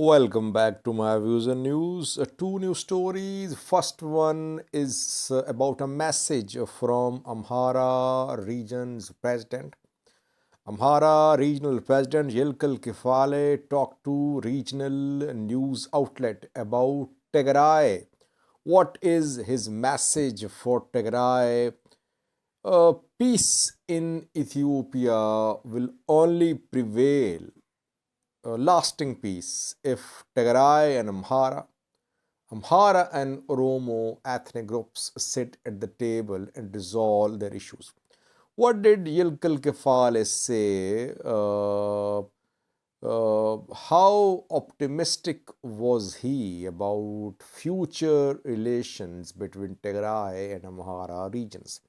Welcome back to my views and news. Two new stories. First one is about a message from Amhara region's president. Amhara regional president Yilkal Kifale talked to regional news outlet about Tigray. What is his message for Tigray? Peace in Ethiopia will only prevail, lasting peace, if Tigray and Amhara and Oromo ethnic groups sit at the table and resolve their issues. What did Yilkal Kefale say? How optimistic was he about future relations between Tigray and Amhara regions?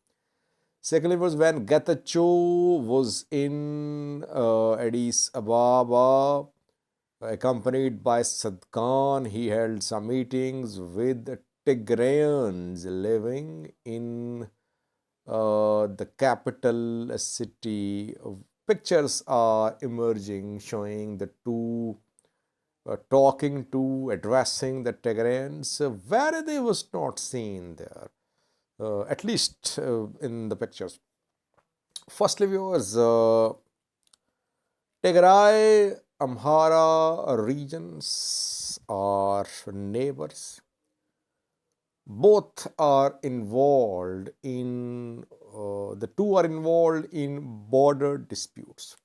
Secondly, was when Getachew was in Addis Ababa, accompanied by Sadkan. He held some meetings with Tigrayans living in the capital city. Pictures are emerging showing the two talking to, addressing the Tigrayans. Where they was not seen there, at least in the pictures. Firstly, viewers, Tigray, Amhara regions are neighbors. Both are involved in, the two are involved in border disputes.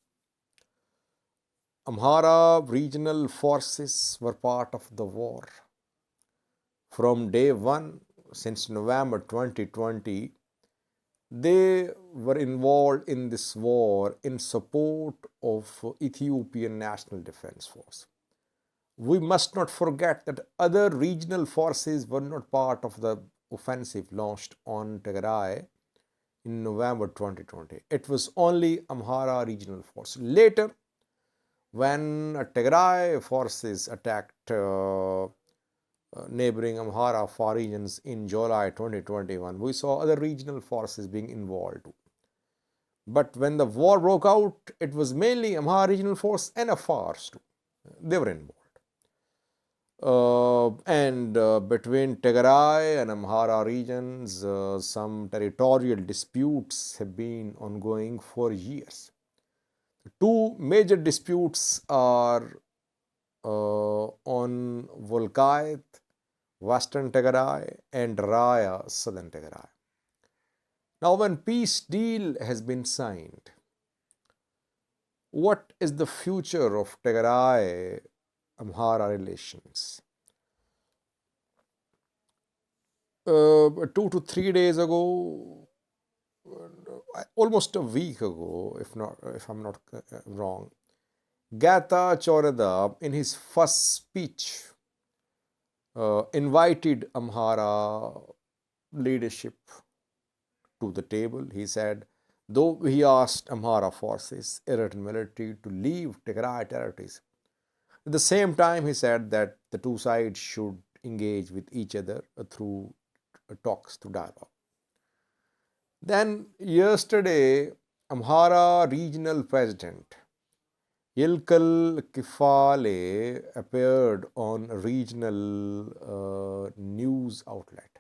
Amhara regional forces were part of the war. From day one, since November 2020, they were involved in this war in support of Ethiopian National Defense Force. We must not forget that other regional forces were not part of the offensive launched on Tigray in November 2020. It was only Amhara regional force. Later, when Tigray forces attacked neighboring Amhara far regions in July 2021, we saw other regional forces being involved too. But when the war broke out, it was mainly Amhara regional force and Afars too. They were involved. Between Tigray and Amhara regions, some territorial disputes have been ongoing for years. Two major disputes are on Volkayt, Western Tigray, and Raya, Southern Tigray. Now, when peace deal has been signed, what is the future of Tigray Amhara relations? 2 to 3 days ago, almost a week ago, if I'm not wrong, Getachew Reda, in his first speech, invited Amhara leadership to the table. He said, though he asked Amhara forces, Eritrean military, to leave Tigray territories, at the same time he said that the two sides should engage with each other through talks, through dialogue. Then yesterday, Amhara regional president Yilkal Kifale appeared on a regional news outlet,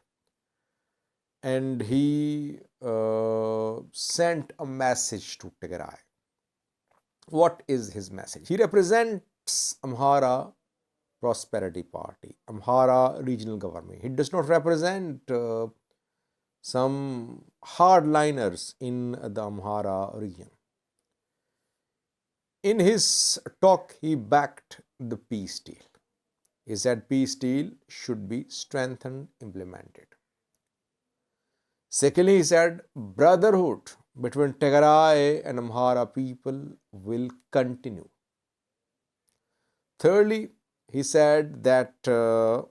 and he sent a message to Tigray. What is his message? He represents Amhara Prosperity Party, Amhara regional government. He does not represent some hardliners in the Amhara region. In his talk, he backed the peace deal. He said peace deal should be strengthened, implemented. Secondly, he said brotherhood between Tigray and Amhara people will continue. Thirdly, he said that the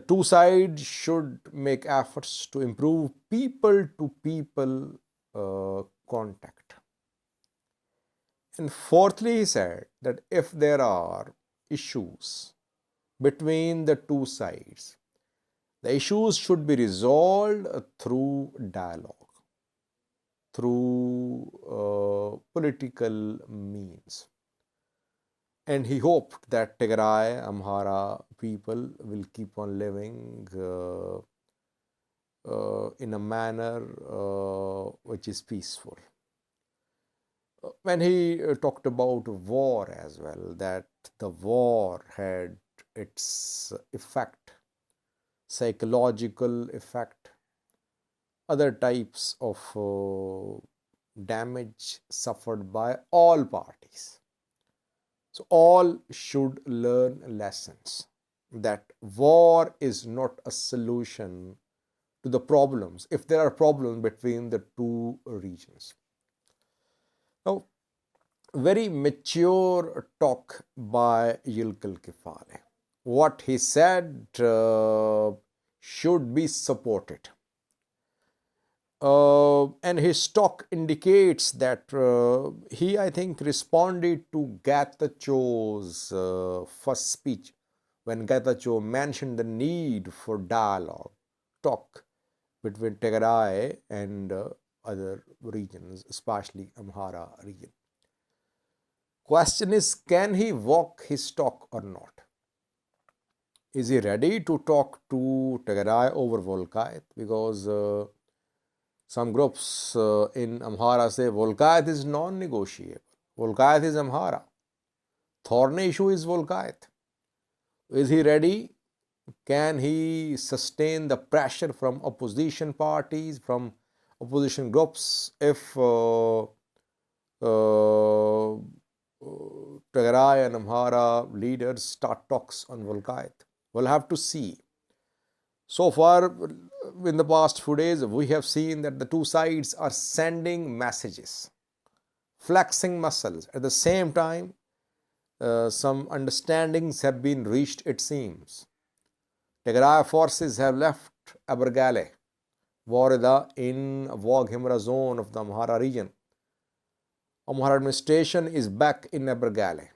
two sides should make efforts to improve people-to-people contact. And fourthly, he said that if there are issues between the two sides, the issues should be resolved through dialogue, through political means. And he hoped that Tigray, Amhara people will keep on living in a manner which is peaceful. When he talked about war as well, that the war had its effect, psychological effect, other types of damage suffered by all parties. So, all should learn lessons that war is not a solution to the problems if there are problems between the two regions. Now, very mature talk by Yilkal Kifale. What he said should be supported. And his talk indicates that he, I think, responded to Getachew's first speech when Getachew mentioned the need for dialogue, talk between Tigray and other regions, especially Amhara region. Question is, can he walk his talk or not? Is he ready to talk to Tigray over Volkayat? Because some groups in Amhara say Volkayat is non-negotiable. Volkayat is Amhara. Thorny issue is Volkayat. Is he ready? Can he sustain the pressure from opposition parties, from opposition groups, if Tigray and Amhara leaders start talks on Volkayat? We'll have to see. So far, in the past few days, we have seen that the two sides are sending messages, flexing muscles. At the same time, some understandings have been reached, it seems. Tigray forces have left Abergale, Reda in Wag Himra zone of the Amhara region. Amhara administration is back in Abergale.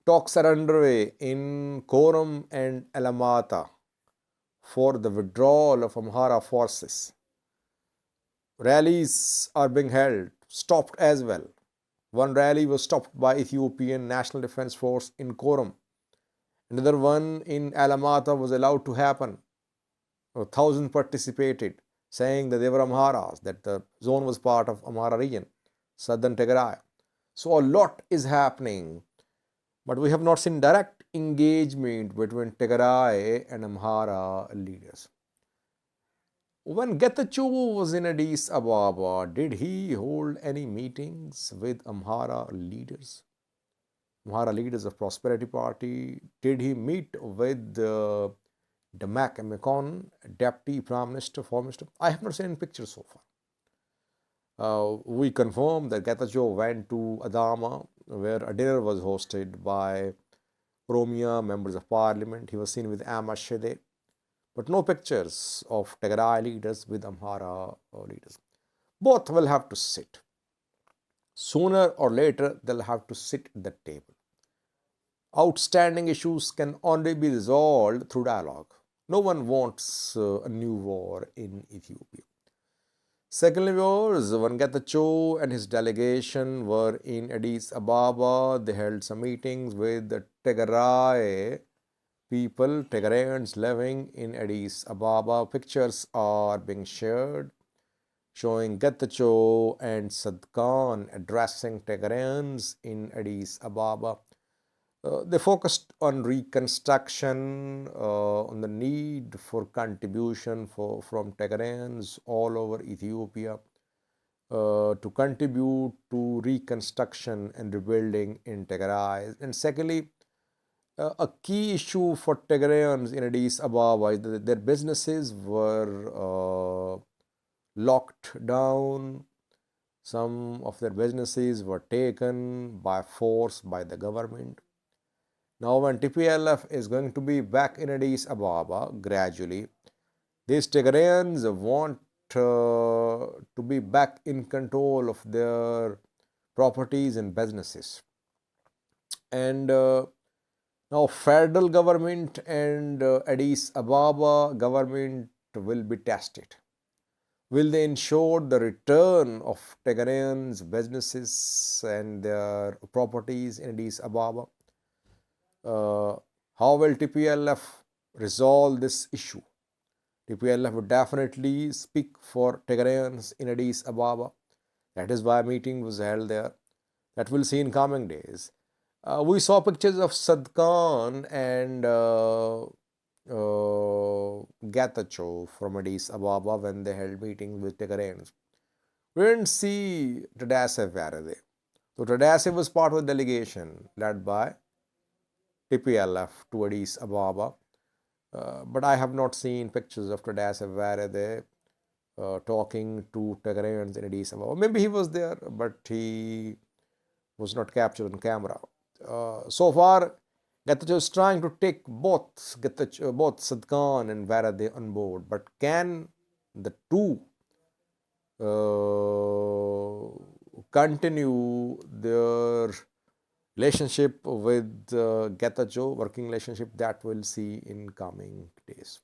Talks are underway in Koram and Alamata for the withdrawal of Amhara forces. Rallies are being held, stopped as well. One rally was stopped by Ethiopian National Defense Force in Koram. Another one in Alamata was allowed to happen. 1,000 participated, saying that they were Amharas, that the zone was part of Amhara region, southern Tigray. So a lot is happening, but we have not seen direct engagement between Tigray and Amhara leaders. When Getachew was in Addis Ababa, did he hold any meetings with Amhara leaders? Amhara leaders of Prosperity Party? Did he meet with Demak Mekon, Deputy Prime Minister, Foreign Minister? I have not seen any pictures so far. We confirm that Getachew went to Adama, where a dinner was hosted by Oromia members of parliament. He was seen with Amhara, but no pictures of Tigray leaders with Amhara leaders. Both will have to sit. Sooner or later, they'll have to sit at the table. Outstanding issues can only be resolved through dialogue. No one wants a new war in Ethiopia. Secondly, viewers, when Getachew and his delegation were in Addis Ababa, they held some meetings with the Tigray people, Tigrayans living in Addis Ababa. Pictures are being shared showing Getachew and Sadkan addressing Tigrayans in Addis Ababa. They focused on reconstruction, on the need for contribution from Tigrayans all over Ethiopia to contribute to reconstruction and rebuilding in Tigray. And secondly, a key issue for Tigrayans in Addis Ababa is that their businesses were locked down. Some of their businesses were taken by force by the government. Now, when TPLF is going to be back in Addis Ababa gradually, these Tigrayans want to be back in control of their properties and businesses. And now federal government and Addis Ababa government will be tested. Will they ensure the return of Tigrayans' businesses and their properties in Addis Ababa? Uh, how will TPLF resolve this issue? TPLF would definitely speak for Tigrayans in Addis Ababa. That is why a meeting was held there. That we'll see in coming days. We saw pictures of Sadkan and Getachew from Addis Ababa when they held meetings with Tigrayans. We didn't see Tigray Reda. So Tigray was part of the delegation led by TPLF to Addis Ababa. But I have not seen pictures of Tigray Reda talking to Tigrayans in Addis Ababa. Maybe he was there, but he was not captured on camera. So far, Getachew is trying to take both Sadkan and Varade on board. But can the two continue their relationship with Getachew, working relationship? That we'll see in coming days.